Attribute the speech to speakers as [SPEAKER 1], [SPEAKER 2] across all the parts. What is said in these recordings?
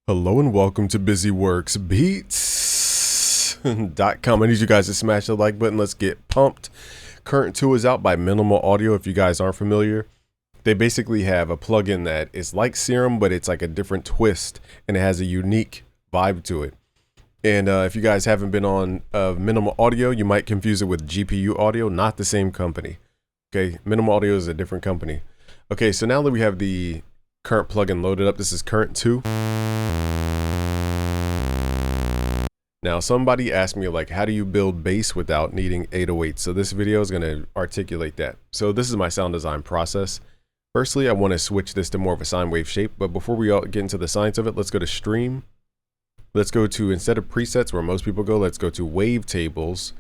[SPEAKER 1] Hello and welcome to BusyWorksBeats.com. I need you guys to smash the like button. Let's get pumped. Current 2 is out by Minimal Audio. If you guys aren't familiar, they basically have a plugin that is like Serum, but it's like a different twist and it has a unique vibe to it. And if you guys haven't been on Minimal Audio, you might confuse it with GPU Audio, not the same company. Okay, Minimal Audio is a different company. Okay, so now that we have the current plugin loaded up, this is Current 2. Now somebody asked me like, how do you build bass without needing 808? So this video is going to articulate that. So this is my sound design process. Firstly, I want to switch this to more of a sine wave shape, but before we all get into the science of it, let's go to stream. Let's go to, instead of presets where most people go, let's go to wavetables,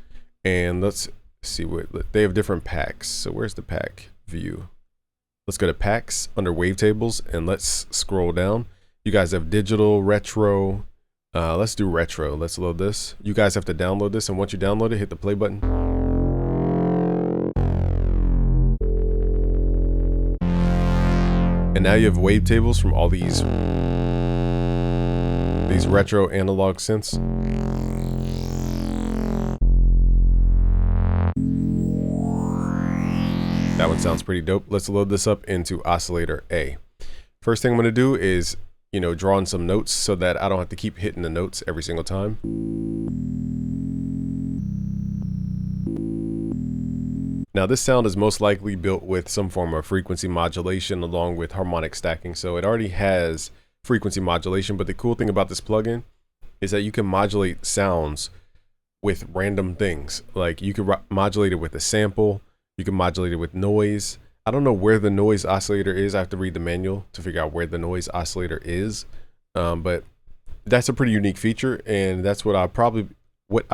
[SPEAKER 1] and let's see what they have different packs. So where's the pack view? Let's go to packs under wavetables and let's scroll down. You guys have digital, retro. Let's do retro. Let's load this. You guys have to download this, and once you download it, hit the play button. And now you have wavetables from all these retro analog synths. That one sounds pretty dope. Let's load this up into Oscillator A. First thing I'm going to do is, draw in some notes so that I don't have to keep hitting the notes every single time. Now this sound is most likely built with some form of frequency modulation along with harmonic stacking. So it already has frequency modulation, but the cool thing about this plugin is that you can modulate sounds with random things. Like you can modulate it with a sample, you can modulate it with noise. I don't know where the noise oscillator is. I have to read the manual to figure out where the noise oscillator is. But that's a pretty unique feature, and that's what I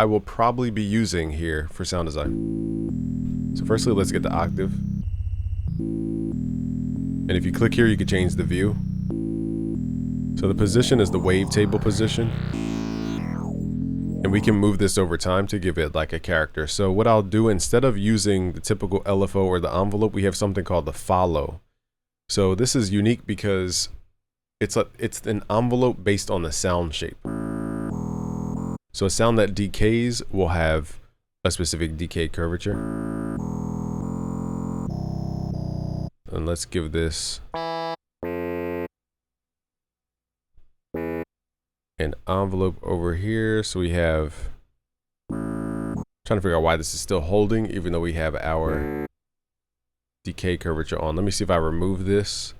[SPEAKER 1] will probably be using here for sound design. So firstly, let's get the octave. And if you click here, you can change the view. So the position is the wavetable position. And we can move this over time to give it like a character. So what I'll do, instead of using the typical LFO or the envelope, we have something called the follow. So this is unique because it's an envelope based on the sound shape. So a sound that decays will have a specific decay curvature. And let's give this an envelope over here. So we have, trying to figure out why this is still holding even though we have our decay curvature on. Let me see if I remove this.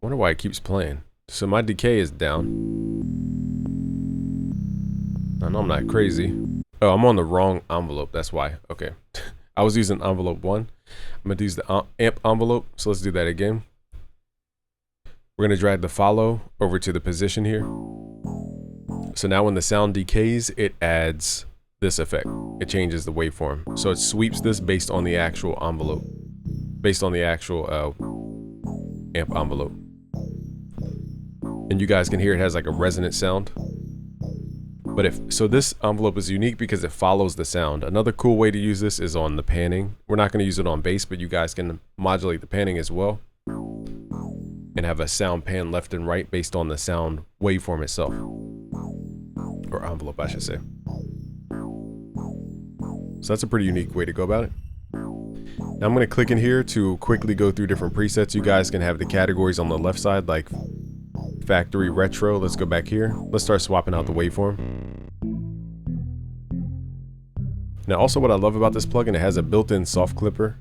[SPEAKER 1] Wonder why it keeps playing. So my decay is down. I know I'm not crazy. Oh, I'm on the wrong envelope, that's why. Okay. I was using envelope 1. I'm going to use the amp envelope, so let's do that again. We're going to drag the follow over to the position here. So now when the sound decays, it adds this effect. It changes the waveform. So it sweeps this based on the actual envelope, based on the actual amp envelope. And you guys can hear it has like a resonant sound. But so this envelope is unique because it follows the sound. Another cool way to use this is on the panning. We're not going to use it on bass, but you guys can modulate the panning as well and have a sound pan left and right based on the sound waveform itself, or envelope, I should say. So that's a pretty unique way to go about it. Now I'm going to click in here to quickly go through different presets. You guys can have the categories on the left side, like factory, retro. Let's go back here. Let's start swapping out the waveform. Now also what I love about this plugin, it has a built-in soft clipper.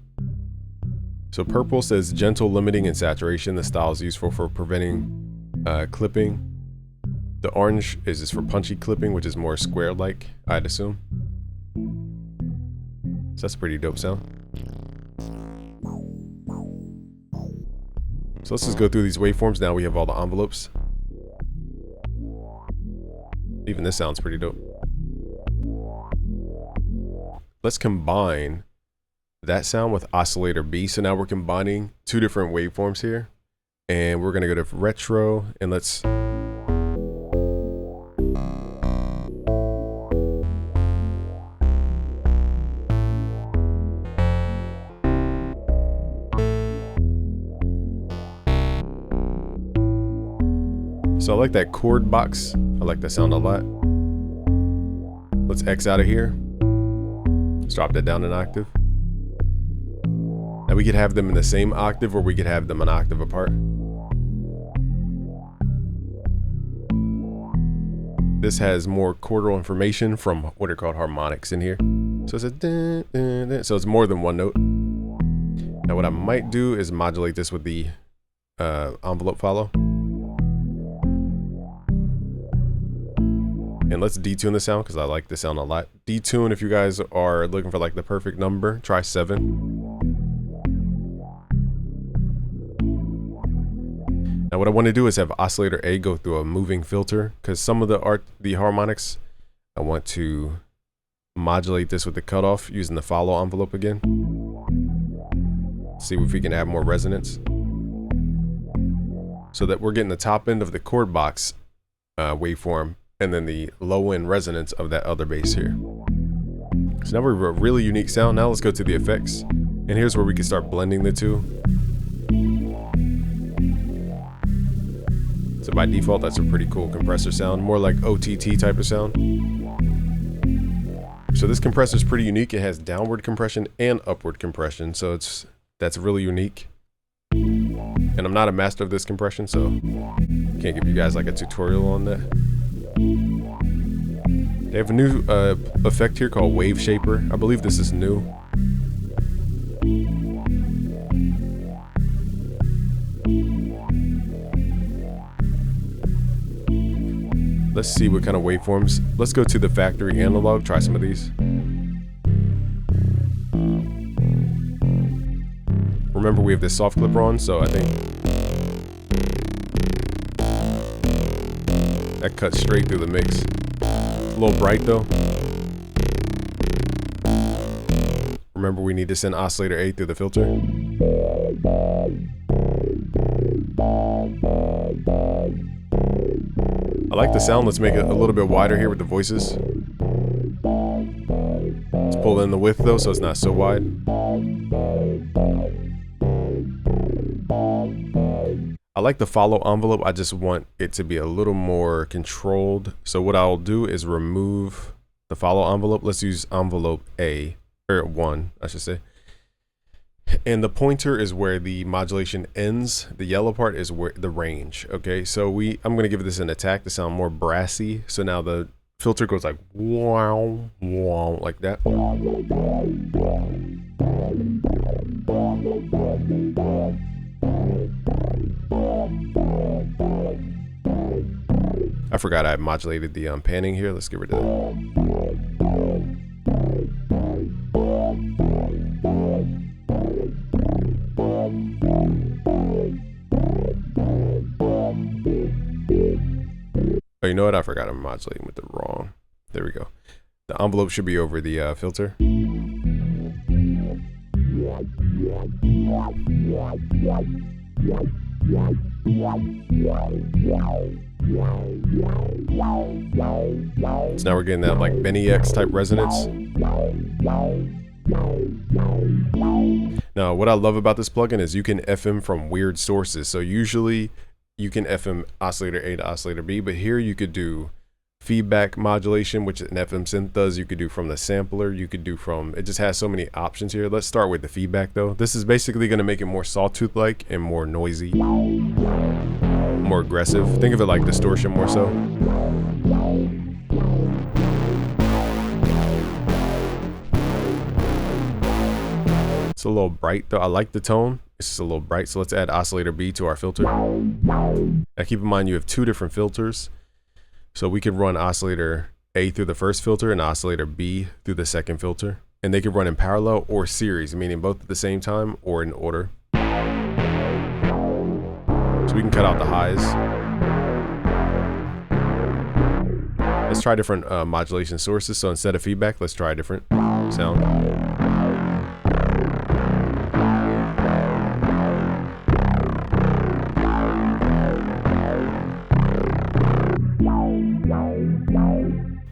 [SPEAKER 1] So purple says gentle limiting and saturation. The style is useful for preventing clipping. The orange is just for punchy clipping, which is more square-like, I'd assume. So that's a pretty dope sound. So let's just go through these waveforms. Now we have all the envelopes. Even this sounds pretty dope. Let's combine that sound with Oscillator B. So now we're combining two different waveforms here. And we're going to go to retro and let's So I like that chord box. I like that sound a lot. Let's X out of here. Let's drop that down an octave. Now we could have them in the same octave, or we could have them an octave apart. This has more chordal information from what are called harmonics in here. So it's a dun, dun, dun. So it's more than one note. Now what I might do is modulate this with the envelope follow. And let's detune the sound because I like the sound a lot. Detune, if you guys are looking for like the perfect number, try 7. Now what I want to do is have oscillator A go through a moving filter, because some of the harmonics, I want to modulate this with the cutoff using the follow envelope again. See if we can add more resonance, so that we're getting the top end of the chord box waveform, and then the low end resonance of that other bass here. So now we have a really unique sound. Now let's go to the effects, and here's where we can start blending the two. So by default, that's a pretty cool compressor sound, more like OTT type of sound. So this compressor is pretty unique. It has downward compression and upward compression, so that's really unique. And I'm not a master of this compression, so can't give you guys like a tutorial on that. They have a new effect here called Wave Shaper. I believe this is new. Let's see what kind of waveforms. Let's go to the factory analog, try some of these. Remember, we have this soft clipper on, so I think that cuts straight through the mix. A little bright though. Remember, we need to send oscillator A through the filter. I like the sound. Let's make it a little bit wider here with the voices. Let's pull in the width though, so it's not so wide. I like the follow envelope. I just want it to be a little more controlled. So what I'll do is remove the follow envelope. Let's use envelope A, or 1, I should say. And the pointer is where the modulation ends. The yellow part is where the range. Okay, so I'm gonna give this an attack to sound more brassy. So now the filter goes like wow, wow, like that. I forgot I modulated the panning here. Let's get rid of that. Oh, you know what? I forgot I'm modulating with the wrong. There we go. The envelope should be over the filter. So now we're getting that like Benny X type resonance. Now, what I love about this plugin is you can FM from weird sources. So usually you can FM oscillator A to oscillator B, but here you could do feedback modulation, which an FM synth does. You could do from the sampler. You could do from, it just has so many options here. Let's start with the feedback though. This is basically going to make it more sawtooth-like and more noisy, more aggressive. Think of it like distortion more so. It's a little bright though. I like the tone. It's just a little bright. So let's add oscillator B to our filter. Now keep in mind you have 2 different filters. So we can run oscillator A through the first filter and oscillator B through the second filter. And they can run in parallel or series, meaning both at the same time or in order. So we can cut out the highs. Let's try different modulation sources. So instead of feedback, let's try a different sound.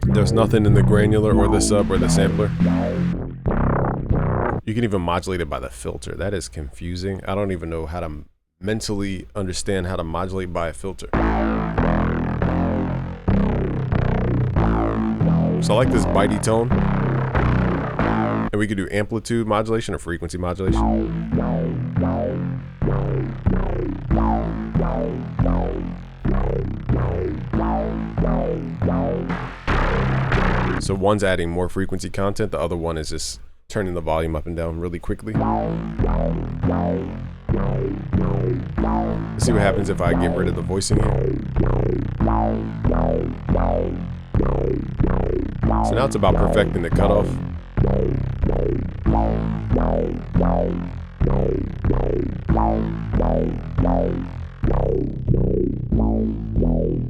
[SPEAKER 1] There's nothing in the granular or the sub or the sampler. You can even modulate it by the filter. That is confusing. I don't even know how to mentally understand how to modulate by a filter. So I like this bitey tone. And we could do amplitude modulation or frequency modulation. So one's adding more frequency content, the other one is just turning the volume up and down really quickly. Let's see what happens if I get rid of the voicing here. So now it's about perfecting the cutoff.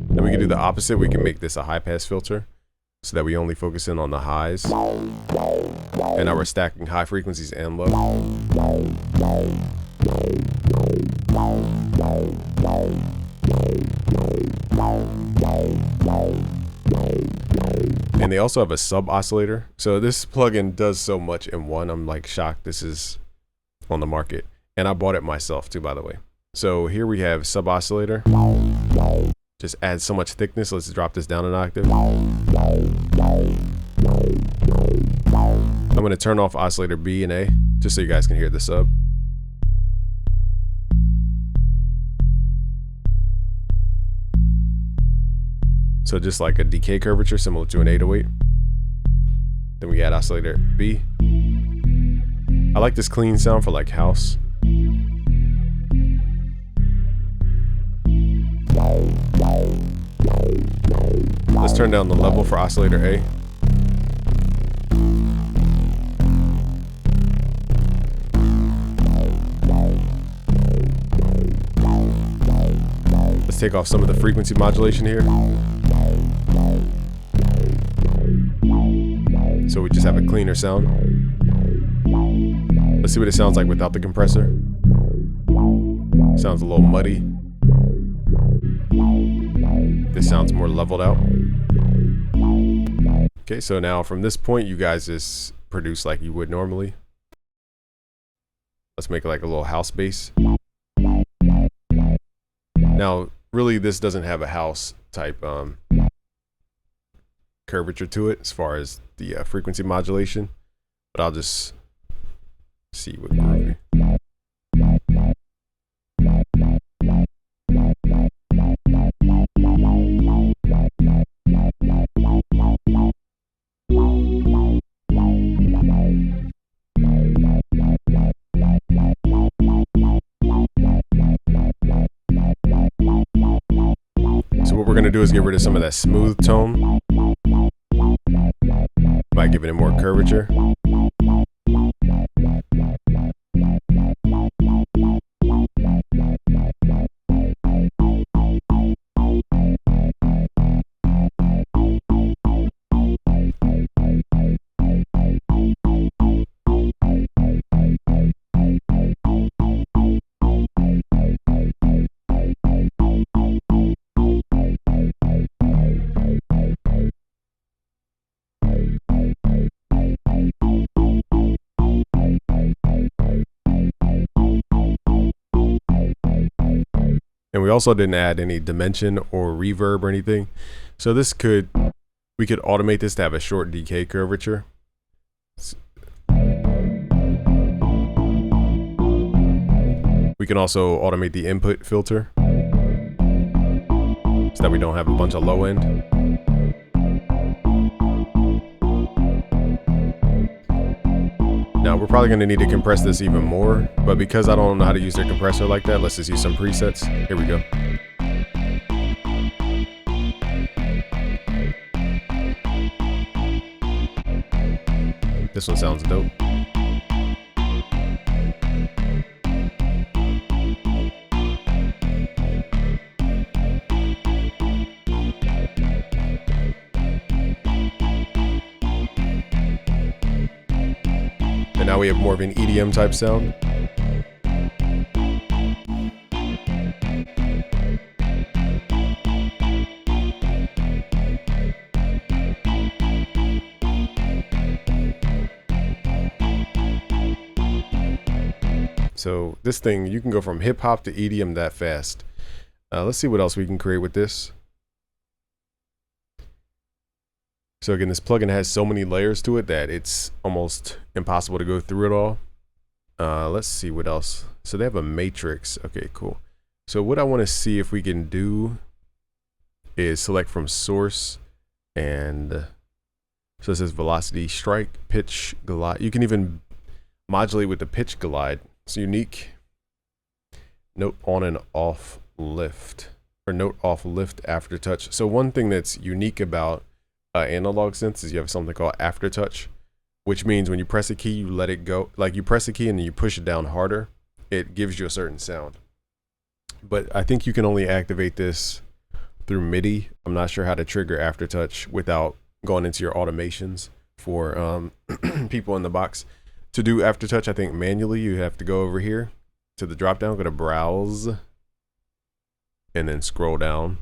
[SPEAKER 1] Then we can do the opposite. We can make this a high pass filter so that we only focus in on the highs. And now we're stacking high frequencies and low. And they also have a sub oscillator. So this plugin does so much in one. I'm like shocked this is on the market. And I bought it myself too, by the way. So here we have sub oscillator. Just adds so much thickness. Let's drop this down an octave. I'm going to turn off oscillator B and A just so you guys can hear the sub. So just like a decay curvature similar to an 808. Then we add oscillator B. I like this clean sound for like house. Let's turn down the level for oscillator A. Let's take off some of the frequency modulation here. So we just have a cleaner sound. Let's see what it sounds like without the compressor. Sounds a little muddy. This sounds more leveled out. Okay, so now from this point, you guys just produce like you would normally. Let's make it like a little house bass. Now, really, this doesn't have a house type curvature to it as far as the frequency modulation, but I'll just see what groovy. So what we're gonna do is get rid of some of that smooth tone by giving it more curvature. And we also didn't add any dimension or reverb or anything. So we could automate this to have a short decay curvature. We can also automate the input filter so that we don't have a bunch of low end. Now we're probably going to need to compress this even more, but because I don't know how to use their compressor like that, let's just use some presets. Here we go. This one sounds dope. And now we have more of an EDM type sound. So this thing, you can go from hip hop to EDM that fast. Let's see what else we can create with this. So again, this plugin has so many layers to it that it's almost impossible to go through it all. Let's see what else. So they have a matrix. Okay, cool. So what I want to see if we can do is select from source, and so it says velocity, strike, pitch, glide. You can even modulate with the pitch glide. It's unique. Note on and off lift, or note off lift aftertouch. So one thing that's unique about analog synths is you have something called aftertouch, which means when you press a key, you let it go. Like you press a key and then you push it down harder, it gives you a certain sound. But I think you can only activate this through MIDI. I'm not sure how to trigger aftertouch without going into your automations for people in the box. To do aftertouch, I think manually you have to go over here to the drop down, go to browse, and then scroll down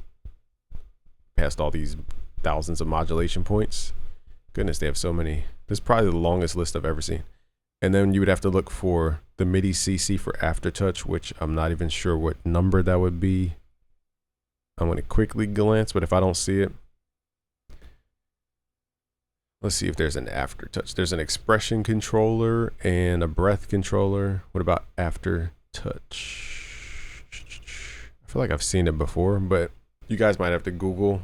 [SPEAKER 1] past all these thousands of modulation points. Goodness, they have so many. This is probably the longest list I've ever seen. And then you would have to look for the MIDI CC for aftertouch, which I'm not even sure what number that would be. I'm going to quickly glance, but if I don't see it, let's see if there's an aftertouch. There's an expression controller and a breath controller. What about aftertouch? I feel like I've seen it before, but you guys might have to Google.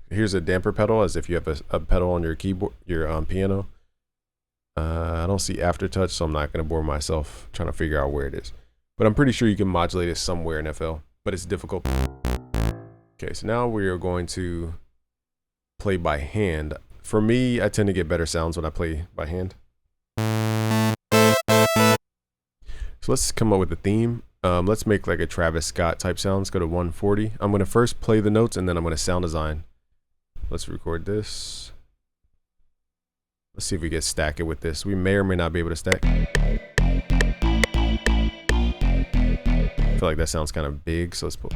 [SPEAKER 1] Here's a damper pedal, as if you have a pedal on your keyboard, your piano. I don't see aftertouch, so I'm not going to bore myself trying to figure out where it is. But I'm pretty sure you can modulate it somewhere in FL, but it's difficult. Okay, so now we are going to play by hand. For me, I tend to get better sounds when I play by hand. So let's come up with a theme. Let's make like a Travis Scott type sound. Let's go to 140. I'm going to first play the notes and then I'm going to sound design. Let's record this. Let's see if we can stack it with this. We may or may not be able to stack. I feel like that sounds kind of big, so let's put.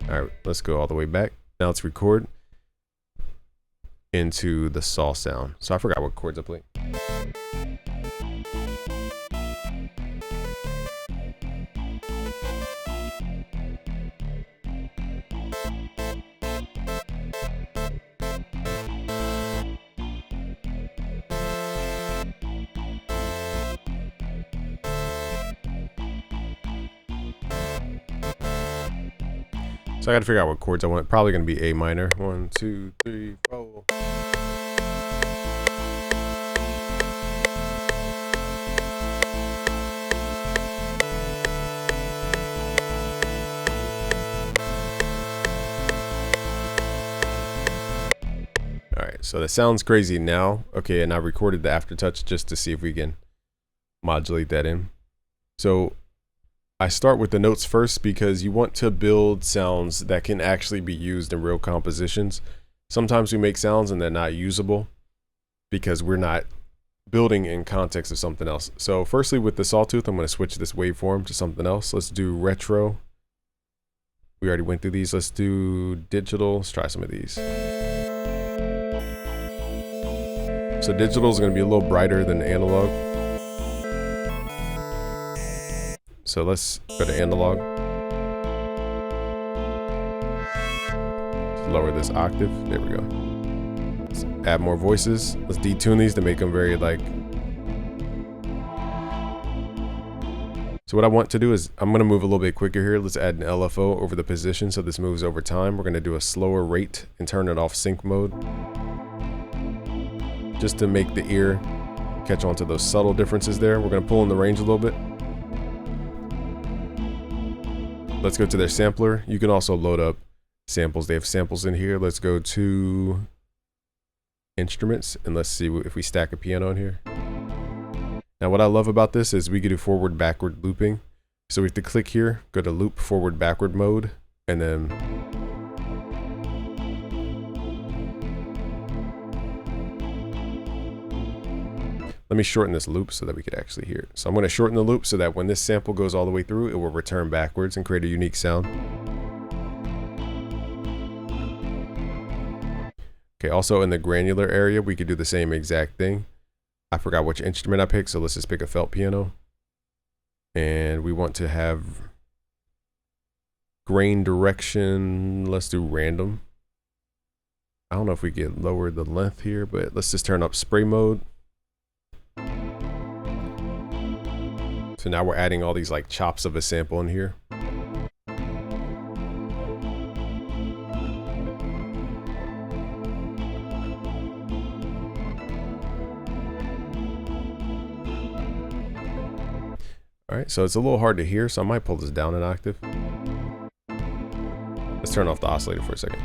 [SPEAKER 1] All right, let's go all the way back. Now let's record into the saw sound. So I forgot what chords I played. So I got to figure out what chords I want. Probably going to be A minor. 1, 2, 3, 4. Alright, so that sounds crazy now. Okay, and I recorded the aftertouch just to see if we can modulate that in. So I start with the notes first because you want to build sounds that can actually be used in real compositions. Sometimes we make sounds and they're not usable because we're not building in context of something else. So firstly, with the sawtooth, I'm going to switch this waveform to something else. Let's do retro. We already went through these. Let's do digital. Let's try some of these. So digital is going to be a little brighter than analog. So let's go to analog. Let's lower this octave. There we go. Let's add more voices. Let's detune these to make them very like. So what I want to do is I'm going to move a little bit quicker here. Let's add an LFO over the position so this moves over time. We're going to do a slower rate and turn it off sync mode, just to make the ear catch on to those subtle differences there. We're going to pull in the range a little bit. Let's go to their sampler. You can also load up samples. They have samples in here. Let's go to instruments and let's see if we stack a piano in here. Now what I love about this is we can do forward backward looping. So we have to click here, go to loop forward backward mode, and then let me shorten this loop so that we could actually hear it. So I'm going to shorten the loop so that when this sample goes all the way through, it will return backwards and create a unique sound. Okay, also in the granular area, we could do the same exact thing. I forgot which instrument I picked, so let's just pick a felt piano. And we want to have grain direction. Let's do random. I don't know if we can lower the length here, but let's just turn up spray mode. So now we're adding all these like chops of a sample in here. All right, so it's a little hard to hear, so I might pull this down an octave. Let's turn off the oscillator for a second.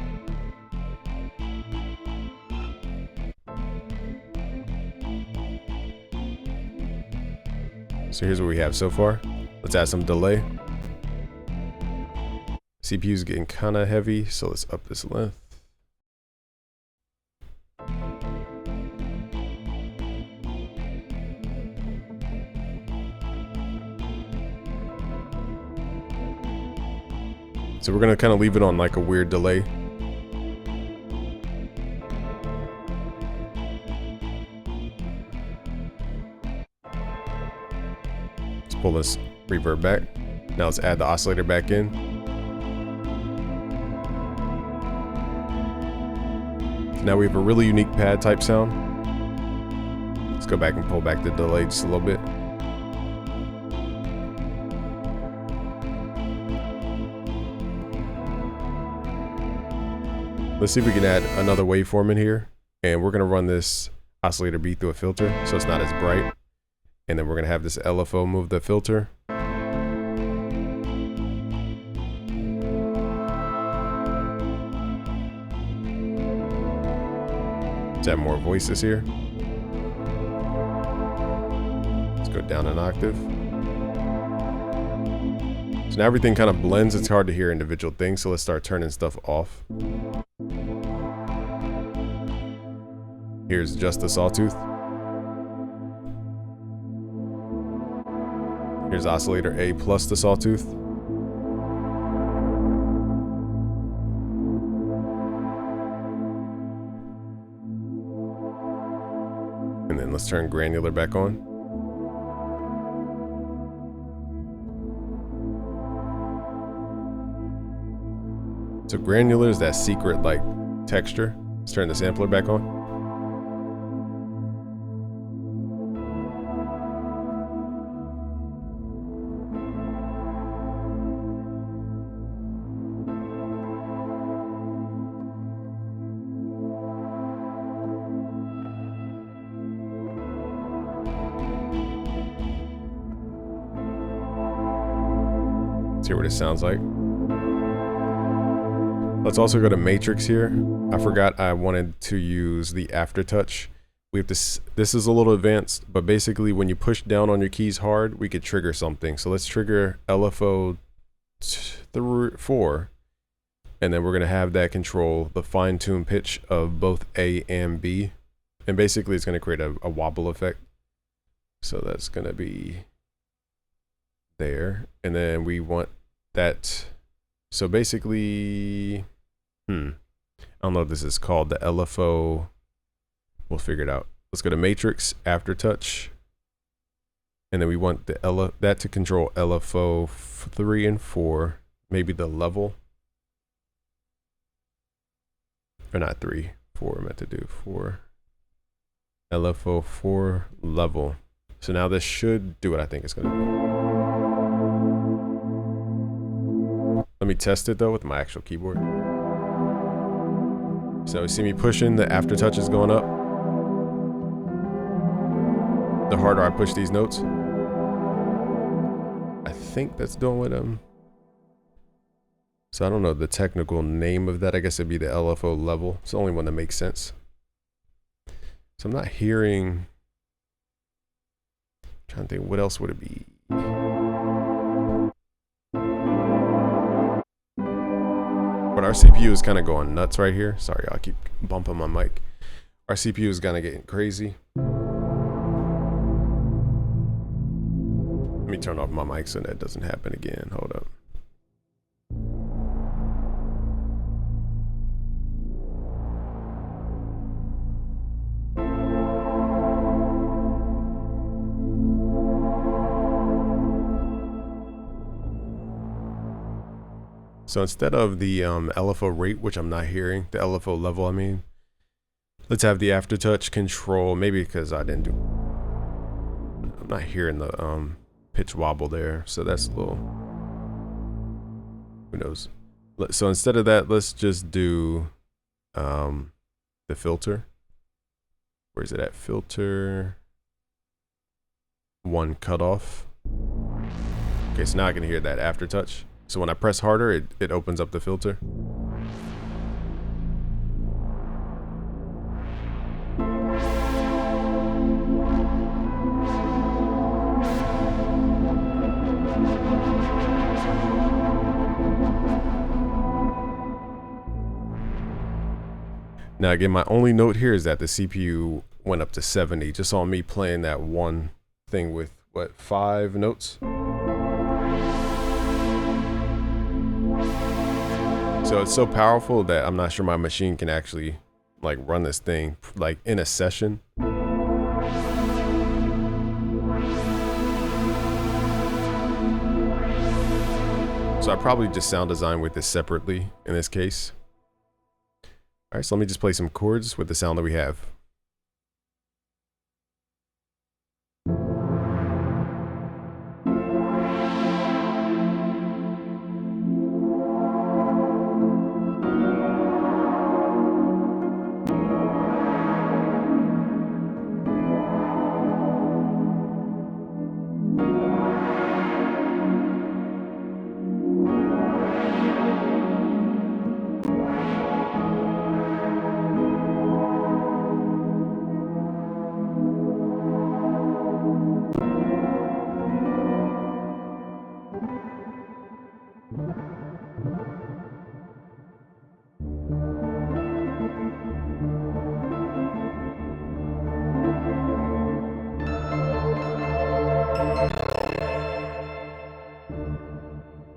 [SPEAKER 1] So here's what we have so far. Let's add some delay. CPU's getting kind of heavy, so let's up this length. So we're gonna kind of leave it on like a weird delay. Let's pull this reverb back. Now let's add the oscillator back in. So now we have a really unique pad type sound. Let's go back and pull back the delay just a little bit. Let's see if we can add another waveform in here. And we're gonna run this oscillator beat through a filter so it's not as bright. And then we're gonna have this LFO move the filter. Let's add more voices here. Let's go down an octave. So now everything kind of blends. It's hard to hear individual things, so let's start turning stuff off. Here's just the sawtooth. Here's oscillator A plus the sawtooth. And then let's turn granular back on. So granular is that secret like texture. Let's turn the sampler back on. Let's hear what it sounds like. Let's also go to matrix here. I forgot I wanted to use the aftertouch. We have to, this is a little advanced, but basically when you push down on your keys hard, we could trigger something. So let's trigger LFO 4, and then we're gonna have that control the fine-tuned pitch of both A and B. And basically it's gonna create a wobble effect. So that's gonna be there. And then we want that. So basically, I don't know if this is called the LFO. We'll figure it out. Let's go to matrix, aftertouch. And then we want the that to control LFO 3 and 4, maybe the level. Or not 3, 4, I meant to do 4. LFO 4 level. So now this should do what I think it's gonna do. Let me test it though with my actual keyboard. So you see me pushing, the aftertouch is going up. The harder I push these notes. I think that's doing what so I don't know the technical name of that. I guess it'd be the LFO level. It's the only one that makes sense. So I'm not hearing, I'm trying to think what else would it be? But our CPU is kind of going nuts right here. Sorry, I'll keep bumping my mic. Our CPU is kind of getting crazy. Let me turn off my mic so that doesn't happen again. Hold up. So instead of the LFO rate, which I'm not hearing, the LFO level, I mean, let's have the aftertouch control, maybe because I'm not hearing the pitch wobble there, so that's a little, who knows. So instead of that, let's just do the filter. Where is it at? Filter 1 cutoff. Okay, so now I can hear that aftertouch. So when I press harder, it opens up the filter. Now again, my only note here is that the CPU went up to 70, just on me playing that one thing with, what, 5 notes? So it's so powerful that I'm not sure my machine can actually like run this thing like in a session. So I probably just sound design with this separately in this case. All right, so let me just play some chords with the sound that we have.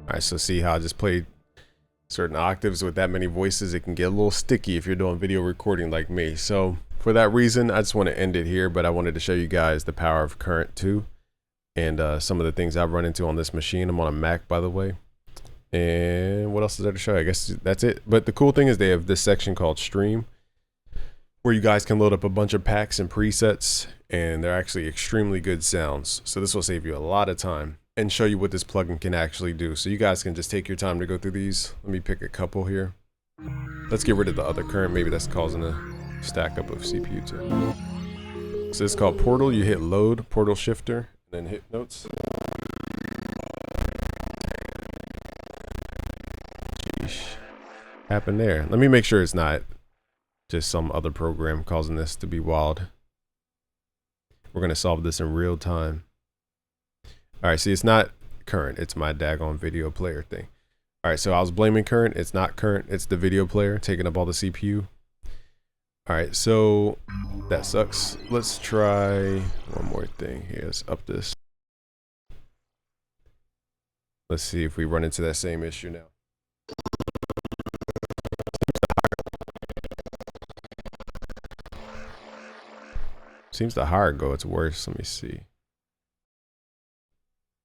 [SPEAKER 1] All right, so see how I just played certain octaves with that many voices? It can get a little sticky if you're doing video recording like me. So for that reason, I just want to end it here, but I wanted to show you guys the power of Current 2 and some of the things I've run into on this machine. I'm on a Mac, by the way. And what else is there to show? I guess that's it. But the cool thing is they have this section called Stream, where you guys can load up a bunch of packs and presets, and they're actually extremely good sounds. So this will save you a lot of time and show you what this plugin can actually do. So you guys can just take your time to go through these. Let me pick a couple here. Let's get rid of the other current. Maybe that's causing a stack up of CPU too. So it's called Portal. You hit load, Portal Shifter, and then hit notes. Sheesh. Happened there. Let me make sure it's not just some other program causing this to be wild. We're gonna solve this in real time. All right, see, it's not Current, it's my daggone video player thing. All right, so I was blaming Current. It's not Current, it's the video player taking up all the CPU. All right, so that sucks. Let's try one more thing here. Let's up this. Let's see if we run into that same issue now. Seems the higher it go, it's worse. Let me see.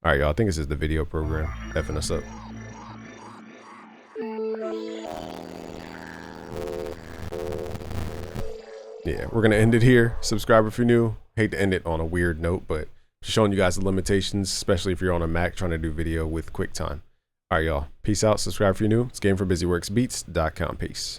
[SPEAKER 1] All right, y'all, I think this is the video program effing us up. Yeah, we're gonna end it here. Subscribe if you're new. Hate to end it on a weird note, but just showing you guys the limitations, especially if you're on a Mac trying to do video with QuickTime. All right, y'all, peace out. Subscribe if you're new. It's GameForBusyWorksBeats.com. Peace.